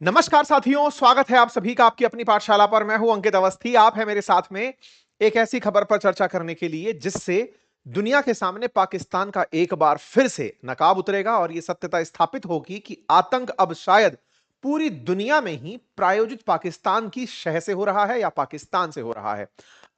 नमस्कार साथियों, स्वागत है आप सभी का आपकी अपनी पाठशाला पर। मैं हूं अंकित अवस्थी। आप है मेरे साथ में एक ऐसी खबर पर चर्चा करने के लिए जिससे दुनिया के सामने पाकिस्तान का एक बार फिर से नकाब उतरेगा और यह सत्यता स्थापित होगी कि आतंक अब शायद पूरी दुनिया में ही प्रायोजित पाकिस्तान की शह से हो रहा है या पाकिस्तान से हो रहा है।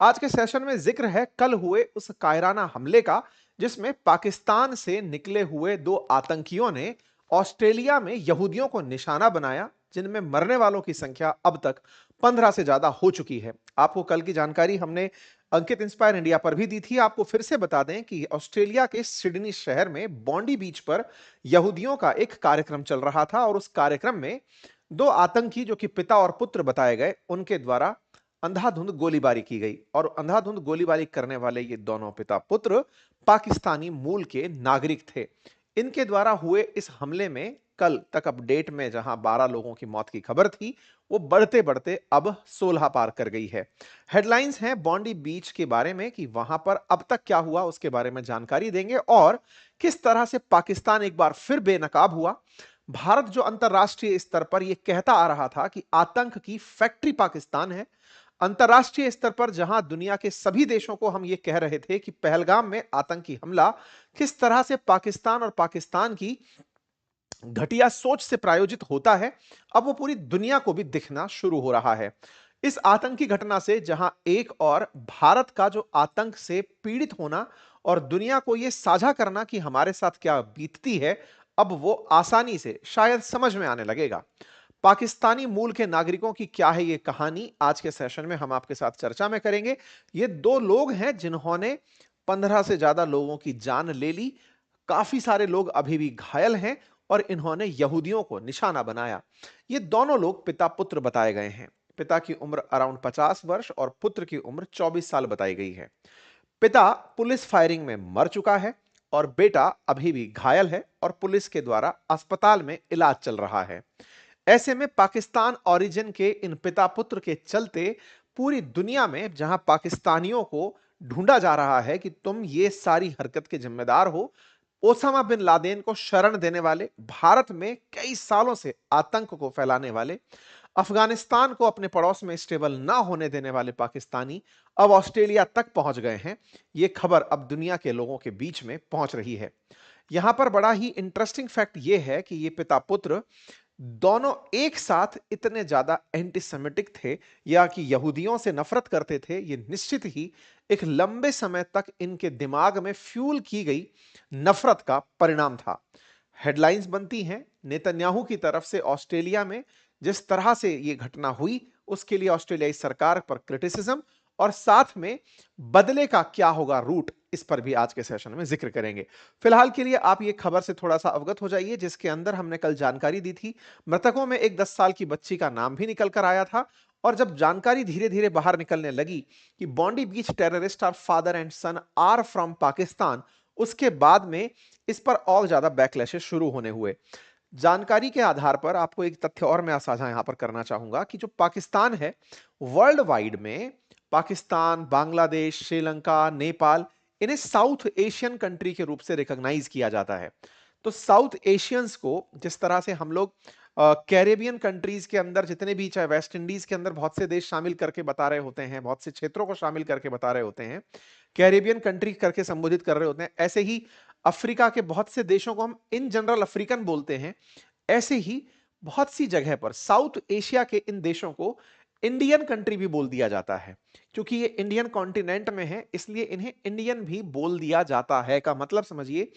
आज के सेशन में जिक्र है कल हुए उस कायराना हमले का, जिसमें पाकिस्तान से निकले हुए दो आतंकियों ने ऑस्ट्रेलिया में यहूदियों को निशाना बनाया, जिनमें मरने वालों की संख्या अब तक 15 से ज्यादा हो चुकी है। आपको कल की जानकारी हमने अंकित इंस्पायर इंडिया पर भी दी थी। आपको फिर से बता दें कि ऑस्ट्रेलिया के सिडनी शहर में बॉन्डी बीच पर यहूदियों का एक कार्यक्रम चल रहा था और उस कार्यक्रम में दो आतंकी, जो कि पिता और पुत्र बताए गए, उनके द्वारा अंधाधुंध गोलीबारी की गई और अंधाधुंध गोलीबारी करने वाले ये दोनों पिता पुत्र पाकिस्तानी मूल के नागरिक थे। इनके द्वारा हुए इस हमले में कल तक अपडेट में जहां 12 लोगों की मौत की खबर थी, वो बढ़ते बढ़ते अब 16 पार कर गई है। हेडलाइंस हैं बॉन्डी बीच के बारे में कि वहां पर अब तक क्या हुआ उसके बारे में जानकारी देंगे और किस तरह से पाकिस्तान एक बार फिर बेनकाब हुआ। भारत जो अंतरराष्ट्रीय स्तर पर यह कहता आ रहा था कि आतंक की फैक्ट्री पाकिस्तान है, अंतरराष्ट्रीय स्तर पर जहां दुनिया के सभी देशों को हम ये कह रहे थे कि पहलगाम में आतंकी हमला किस तरह से पाकिस्तान और पाकिस्तान की घटिया सोच से प्रायोजित होता है, अब वो पूरी दुनिया को भी दिखना शुरू हो रहा है। इस आतंकी घटना से जहां एक और भारत का जो आतंक से पीड़ित होना और दुनिया को यह साझा करना कि हमारे साथ क्या बीतती है, अब वो आसानी से शायद समझ में आने लगेगा। पाकिस्तानी मूल के नागरिकों की क्या है ये कहानी, आज के सेशन में हम आपके साथ चर्चा में करेंगे। ये दो लोग हैं जिन्होंने 15 से ज्यादा लोगों की जान ले ली, काफी सारे लोग अभी भी घायल हैं और इन्होंने यहूदियों को निशाना बनाया। ये दोनों लोग पिता पुत्र बताए गए हैं। पिता की उम्र अराउंड 50 वर्ष और पुत्र की उम्र 24 साल बताई गई है। पिता पुलिस फायरिंग में मर चुका है और बेटा अभी भी घायल है और पुलिस के द्वारा अस्पताल में इलाज चल रहा है। ऐसे में पाकिस्तान ओरिजिन के इन पिता पुत्र के चलते पूरी दुनिया में जहां पाकिस्तानियों को ढूंढा जा रहा है कि तुम ये सारी हरकत के जिम्मेदार हो, ओसामा बिन लादेन को शरण देने वाले, भारत में कई सालों से आतंक को फैलाने वाले, अफगानिस्तान को अपने पड़ोस में स्टेबल ना होने देने वाले पाकिस्तानी अब ऑस्ट्रेलिया तक पहुंच गए हैं। यह खबर अब दुनिया के लोगों के बीच में पहुंच रही है। यहां पर बड़ा ही इंटरेस्टिंग फैक्ट यह है कि ये पिता पुत्र दोनों एक साथ इतने ज्यादा एंटीसेमिटिक थे या कि यहूदियों से नफरत करते थे, ये निश्चित ही एक लंबे समय तक इनके दिमाग में फ्यूल की गई नफरत का परिणाम था। हेडलाइंस बनती हैं नेतन्याहू की तरफ से ऑस्ट्रेलिया में जिस तरह से यह घटना हुई, उसके लिए ऑस्ट्रेलियाई सरकार पर क्रिटिसिज्म और साथ में बदले का क्या होगा रूट, इस पर भी आज के सेशन में जिक्र करेंगे। फिलहाल के लिए आप ये खबर से थोड़ा सा अवगत हो जाइए, जिसके अंदर हमने कल जानकारी दी थी। मृतकों में एक 10 साल की बच्ची का नाम भी निकल कर आया था और जब जानकारी धीरे धीरे बाहर निकलने लगी कि Bondi beach terrorist are father and son are from Pakistan, उसके बाद में इस पर और ज्यादा बैकलैशेस शुरू होने हुए। जानकारी के आधार पर आपको एक तथ्य और मैं साझा यहां पर करना चाहूंगा कि जो पाकिस्तान है, वर्ल्ड वाइड में पाकिस्तान, बांग्लादेश, श्रीलंका, नेपाल, इन्हें साउथ एशियन कंट्री के रूप से रिकॉग्नाइज किया जाता है। तो साउथ एशियंस को जिस तरह से हम लोग कैरेबियन कंट्रीज के अंदर जितने भी, चाहे वेस्ट इंडीज के अंदर बहुत से देश शामिल करके बता रहे होते हैं, बहुत से क्षेत्रों को शामिल करके बता रहे होते हैं, कैरेबियन कंट्री करके संबोधित कर रहे होते हैं, ऐसे ही अफ्रीका के बहुत से देशों को हम इन जनरल अफ्रीकन बोलते हैं। ऐसे ही बहुत सी जगह पर साउथ एशिया के इन देशों को इंडियन कंट्री भी बोल दिया जाता है। क्योंकि ये इंडियन कॉन्टिनेंट में है, इसलिए इन्हें इंडियन भी बोल दिया जाता है। का मतलब समझिए,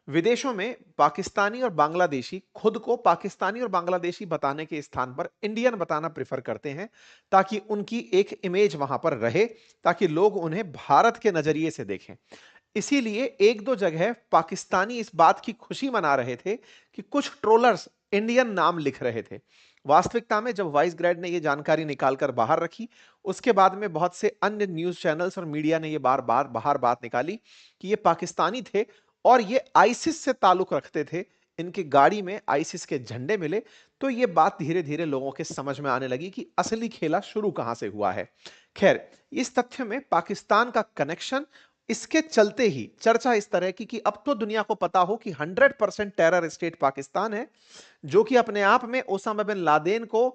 विदेशों में पाकिस्तानी और बांग्लादेशी खुद को पाकिस्तानी और बांग्लादेशी बताने के स्थान पर इंडियन बताना प्रेफर करते हैं, ताकि उनकी एक इमेज वहां पर रहे, ताकि लोग उन्हें भारत के नजरिए से देखें। इसीलिए एक दो जगह पाकिस्तानी इस बात की खुशी मना रहे थे कि कुछ ट्रोलर्स इंडियन नाम लिख रहे थे। वास्तविकता में जब वाइस ग्रेड ने यह जानकारी निकालकर बाहर रखी, उसके बाद में बहुत से अन्य न्यूज चैनल्स और मीडिया ने यह बार बार बाहर बात निकाली कि ये पाकिस्तानी थे और ये आईसिस से ताल्लुक रखते थे। इनकी गाड़ी में आईसिस के झंडे मिले, तो ये बात धीरे धीरे लोगों के समझ में आने लगी कि असली खेला शुरू कहां से हुआ है। खैर, इस तथ्य में पाकिस्तान का कनेक्शन इसके चलते ही चर्चा इस तरह की कि अब तो दुनिया को पता हो कि 100% टेरर स्टेट पाकिस्तान है, जो कि अपने आप में ओसामा बिन लादेन को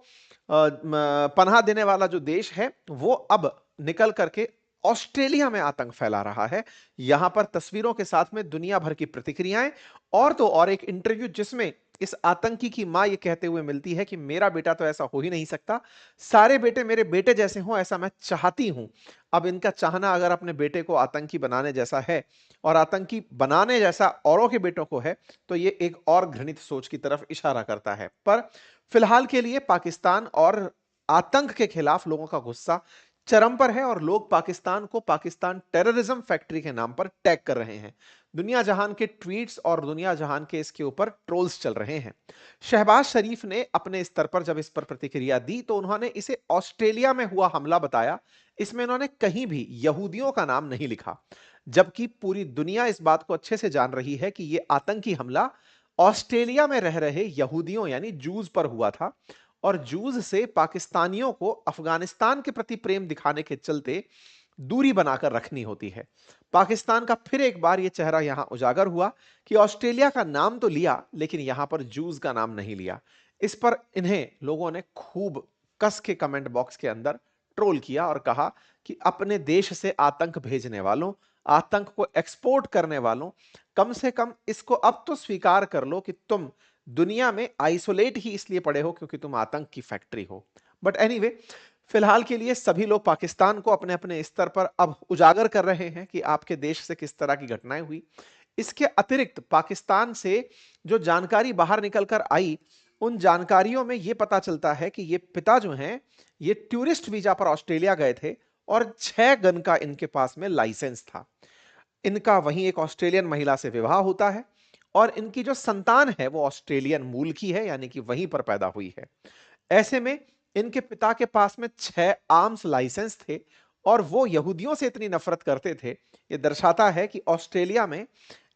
पनाह देने वाला जो देश है, वो अब निकल करके ऑस्ट्रेलिया में आतंक फैला रहा है। यहां पर तस्वीरों के साथ में दुनिया भर की प्रतिक्रियाएं, और तो और एक इंटरव्यू जिसमें इस आतंकी की मां ये कहते हुए मिलती है कि मेरा बेटा तो ऐसा हो ही नहीं सकता, सारे बेटे मेरे बेटे जैसे हों, ऐसा मैं चाहती हूं। अब इनका चाहना अगर अपने बेटे को आतंकी बनाने जैसा है और आतंकी बनाने जैसा औरों के बेटों को है, तो ये एक और घृणित सोच की तरफ इशारा करता है। पर फिलहाल के लिए पाकिस्तान और आतंक के खिलाफ लोगों का गुस्सा चरम पर है और लोग पाकिस्तान को पाकिस्तान टेररिज्म फैक्ट्री के नाम पर टैग कर रहे हैं। दुनिया जहान के ट्वीट्स और दुनिया जहान के इसके ऊपर ट्रोल्स चल रहे हैं। शहबाज शरीफ ने अपने स्तर पर जब इस पर प्रतिक्रिया दी तो उन्होंने इसे ऑस्ट्रेलिया में हुआ हमला बताया। इसमें उन्होंने कहीं भी यहूदियों का नाम नहीं लिखा, जबकि पूरी दुनिया इस बात को अच्छे से जान रही है कि यह आतंकी हमला ऑस्ट्रेलिया में रह रहे यहूदियों यानी जूज पर हुआ था, और जूज से पाकिस्तानियों को अफगानिस्तान के प्रति प्रेम दिखाने के चलते दूरी बनाकर रखनी होती है। पाकिस्तान का फिर एक बार यह चेहरा यहां उजागर हुआ कि ऑस्ट्रेलिया का नाम तो लिया, लेकिन यहां पर जूज का नाम नहीं लिया। इस पर इन्हें लोगों ने खूब कस के कमेंट बॉक्स के अंदर ट्रोल किया और कहा कि अपने देश से आतंक भेजने वालों, आतंक को एक्सपोर्ट करने वालों, कम से कम इसको अब तो स्वीकार कर लो कि तुम दुनिया में आइसोलेट ही इसलिए पड़े हो क्योंकि तुम आतंक की फैक्ट्री हो। बट एनीवे, फिलहाल के लिए सभी लोग पाकिस्तान को अपने अपने स्तर पर अब उजागर कर रहे हैं कि आपके देश से किस तरह की घटनाएं हुई। इसके अतिरिक्त पाकिस्तान से जो जानकारी बाहर निकल कर आई, उन जानकारियों में यह पता चलता है कि ये पिता जो हैं, ये टूरिस्ट वीजा पर ऑस्ट्रेलिया गए थे और 6 गन का इनके पास में लाइसेंस था। इनका वहीं एक ऑस्ट्रेलियन महिला से विवाह होता है और इनकी जो संतान है वो ऑस्ट्रेलियन मूल की है, यानी कि वहीं पर पैदा हुई है। ऐसे में इनके पिता के पास में 6 आर्म्स लाइसेंस थे और वो यहूदियों से इतनी नफरत करते थे। ये दर्शाता है कि ऑस्ट्रेलिया में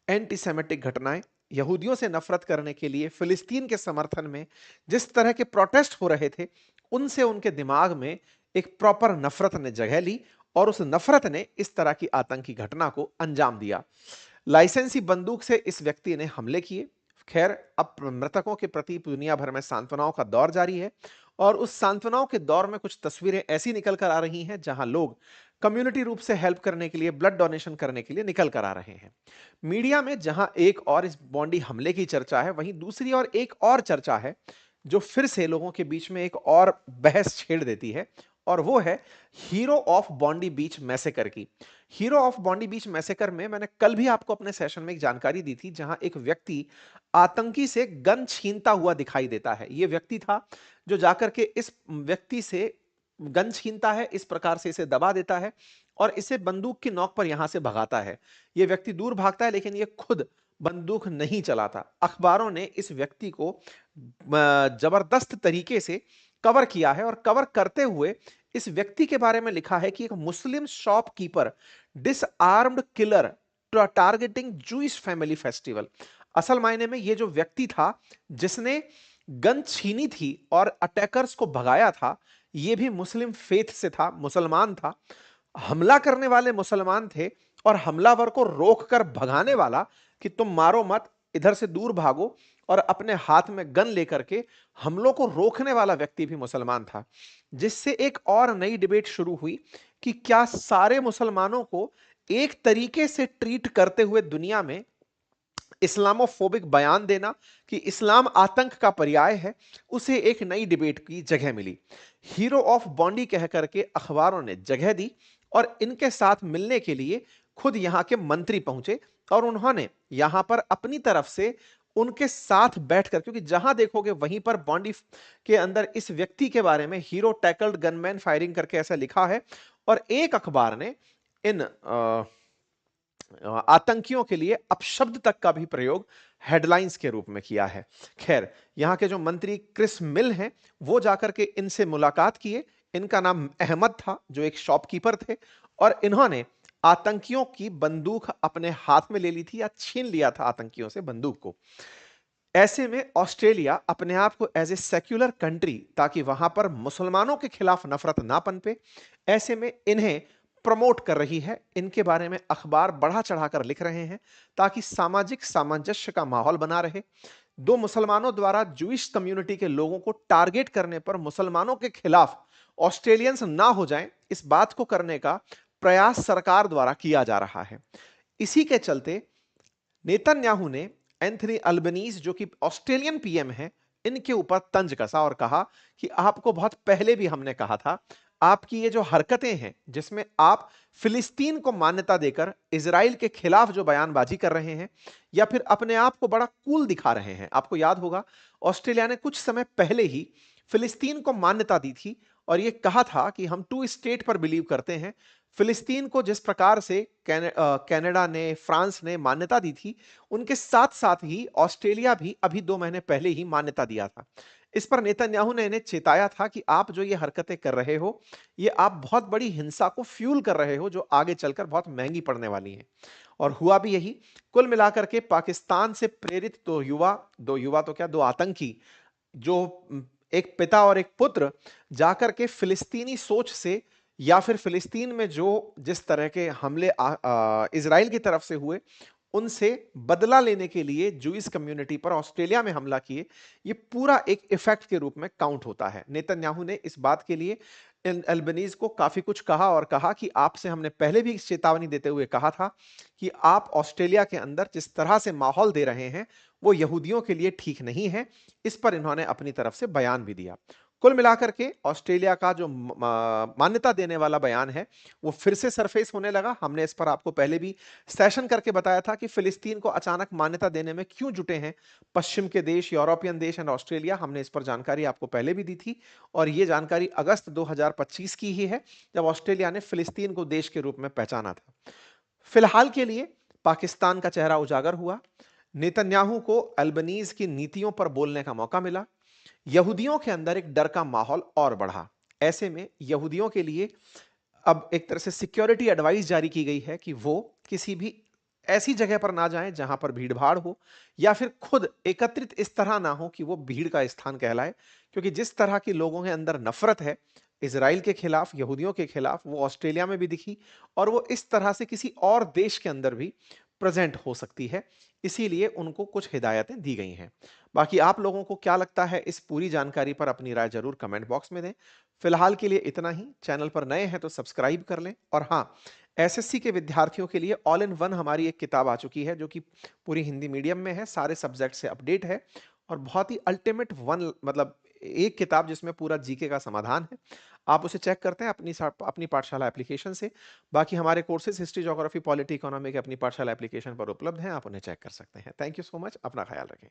एंटीसेमेटिक घटनाएं, यहूदियों से नफरत करने के लिए फिलिस्तीन के समर्थन में जिस तरह के प्रोटेस्ट हो रहे थे, उनसे उनके दिमाग में एक प्रॉपर नफरत ने जगह ली और उस नफरत ने इस तरह की आतंकी घटना को अंजाम दिया। लाइसेंसी बंदूक से इस व्यक्ति ने हमले किए। खैर, अब मृतकों के प्रति दुनिया भर में सांत्वनाओं का दौर जारी है और उस सांत्वनाओं के दौर में कुछ तस्वीरें ऐसी निकल कर आ रही हैं जहां लोग कम्युनिटी रूप से हेल्प करने के लिए, ब्लड डोनेशन करने के लिए निकल कर आ रहे हैं। मीडिया में जहां एक और इस बॉन्डी हमले की चर्चा है, वहीं दूसरी और एक और चर्चा है जो फिर से लोगों के बीच में एक और बहस छेड़ देती है, और वो है hero of Bondi beach massacre की। Hero of Bondi beach massacre में मैंने कल भी आपको अपने सेशन में एक जानकारी दी थी, जहां एक व्यक्ति आतंकी से गन छीनता हुआ दिखाई देता है। यह व्यक्ति था जो जाकर के इस व्यक्ति से गन छीनता है, इस प्रकार से इसे दबा देता है और इसे बंदूक की नोक पर यहां से भगाता है। यह व्यक्ति दूर भागता है, लेकिन यह खुद बंदूक नहीं चलाता। अखबारों ने इस व्यक्ति को जबरदस्त तरीके से कवर किया है और कवर करते हुए इस व्यक्ति के बारे में लिखा है कि एक Muslim shopkeeper disarmed killer targeting Jewish family festival. असल मायने में यह जो व्यक्ति था जिसने गन छीनी थी और अटैकर्स को भगाया था, यह भी मुस्लिम फेथ से था, मुसलमान था। हमला करने वाले मुसलमान थे और हमलावर को रोककर भगाने वाला कि तुम मारो मत, इधर से दूर भागो, और अपने हाथ में गन लेकर के हमलों को रोकने वाला व्यक्ति भी मुसलमान था। जिससे एक और नई डिबेट शुरू हुई कि क्या सारे मुसलमानों को एक तरीके से ट्रीट करते हुए दुनिया में इस्लामोफोबिक बयान देना कि इस्लाम आतंक का पर्याय है, उसे एक नई डिबेट की जगह मिली। हीरो ऑफ बॉन्डी कह करके अखबारों ने जगह दी और इनके साथ मिलने के लिए खुद यहां के मंत्री पहुंचे और उन्होंने यहां पर अपनी तरफ से उनके साथ बैठकर, क्योंकि जहां देखोगे वहीं पर बॉन्डी के अंदर इस व्यक्ति के बारे में हीरो टैकल्ड गनमैन फायरिंग करके ऐसा लिखा है, और एक अखबार ने इन आतंकियों के लिए अपशब्द तक का भी प्रयोग हेडलाइंस के रूप में किया है। खैर, यहां के जो मंत्री क्रिस मिल हैं, वो जाकर के इनसे मुलाकात किए। इनका नाम अहमद था, जो एक शॉपकीपर थे, और इन्होंने आतंकियों की बंदूक अपने हाथ में ले ली थी या छीन लिया था आतंकियों से बंदूक को। ऐसे में ऑस्ट्रेलिया अपने आप को एज ए सेक्युलर कंट्री, ताकि वहां पर मुसलमानों के खिलाफ नफरत ना पनपे, ऐसे में इन्हें प्रमोट कर रही है, इनके बारे में अखबार बढ़ा चढ़ाकर लिख रहे हैं ताकि सामाजिक सामंजस्य का माहौल बना रहे। दो मुसलमानों द्वारा जूइश कम्युनिटी के लोगों को टारगेट करने पर मुसलमानों के खिलाफ ऑस्ट्रेलियंस ना हो जाएं, इस बात को करने का प्रयास सरकार द्वारा किया जा रहा है। इसी के चलते नेतन्याहू ने एंथनी अल्बनीज, जो कि ऑस्ट्रेलियन पीएम हैं, इनके ऊपर तंज कसा और कहा कि आपको बहुत पहले भी हमने कहा था, आपकी ये जो हरकतें हैं जिसमें आप फिलिस्तीन को मान्यता देकर इजराइल के खिलाफ जो बयानबाजी कर रहे हैं या फिर अपने आप को बड़ा कूल दिखा रहे हैं। आपको याद होगा ऑस्ट्रेलिया ने कुछ समय पहले ही फिलिस्तीन को मान्यता दी थी और यह कहा था कि हम टू स्टेट पर बिलीव करते हैं। फिलिस्तीन को जिस प्रकार से कनाडा ने, फ्रांस ने मान्यता दी थी, उनके साथ साथ ही ऑस्ट्रेलिया भी अभी 2 महीने पहले ही मान्यता दिया था। इस पर नेतन्याहू ने इन्हें चेताया था कि आप जो ये हरकतें कर रहे हो, ये आप बहुत बड़ी हिंसा को फ्यूल कर रहे हो, जो आगे चलकर बहुत महंगी पड़ने वाली है। और हुआ भी यही। कुल मिलाकर के पाकिस्तान से प्रेरित दो युवा तो क्या, दो आतंकी, जो एक पिता और एक पुत्र, जाकर के फिलिस्तीनी सोच से या फिर फिलिस्तीन में जो जिस तरह के हमले इजराइल की तरफ से हुए, उनसे बदला लेने के लिए जूइश कम्युनिटी पर ऑस्ट्रेलिया में हमला किए, ये पूरा एक इफेक्ट के रूप में काउंट होता है। नेतन्याहू ने इस बात के लिए एल्बनीज को काफी कुछ कहा और कहा कि आपसे हमने पहले भी चेतावनी देते हुए कहा था कि आप ऑस्ट्रेलिया के अंदर जिस तरह से माहौल दे रहे हैं वो यहूदियों के लिए ठीक नहीं है। इस पर इन्होंने अपनी तरफ से बयान भी दिया। कुल मिलाकर के ऑस्ट्रेलिया का जो मान्यता देने वाला बयान है वो फिर से सरफेस होने लगा। हमने इस पर आपको पहले भी सेशन करके बताया था कि फिलिस्तीन को अचानक मान्यता देने में क्यों जुटे हैं पश्चिम के देश, यूरोपियन देश एंड ऑस्ट्रेलिया। हमने इस पर जानकारी आपको पहले भी दी थी और ये जानकारी अगस्त 2025 की ही है, जब ऑस्ट्रेलिया ने फिलिस्तीन को देश के रूप में पहचाना था। फिलहाल के लिए पाकिस्तान का चेहरा उजागर हुआ। नेतन्याहू को अल्बनीज की नीतियों पर बोलने का मौका मिला। यहूदियों के अंदर एक डर का माहौल और बढ़ा। ऐसे में यहूदियों के लिए अब एक तरह से सिक्योरिटी एडवाइस जारी की गई है कि वो किसी भी ऐसी जगह पर ना जाएं जहां पर भीड़ भाड़ हो या फिर खुद एकत्रित इस तरह ना हो कि वो भीड़ का स्थान कहलाए, क्योंकि जिस तरह के लोगों के अंदर नफरत है इजराइल के खिलाफ, यहूदियों के खिलाफ, वो ऑस्ट्रेलिया में भी दिखी और वो इस तरह से किसी और देश के अंदर भी प्रेजेंट हो सकती है। इसीलिए उनको कुछ हिदायतें दी गई हैं। बाकी आप लोगों को क्या लगता है इस पूरी जानकारी पर अपनी राय जरूर कमेंट बॉक्स में दें। फिलहाल के लिए इतना ही। चैनल पर नए हैं तो सब्सक्राइब कर लें। और हाँ, एसएससी के विद्यार्थियों के लिए ऑल इन वन हमारी एक किताब आ चुकी है जो कि पूरी हिंदी मीडियम में है, सारे सब्जेक्ट से अपडेट है और बहुत ही अल्टीमेट वन, मतलब एक किताब जिसमें पूरा जीके का समाधान है। आप उसे चेक करते हैं अपनी पाठशाला एप्लीकेशन से। बाकी हमारे courses history, geography, polity, economy के अपनी पाठशाला एप्लीकेशन पर उपलब्ध हैं, आप उन्हें चेक कर सकते हैं। Thank you so much. अपना ख्याल रखें।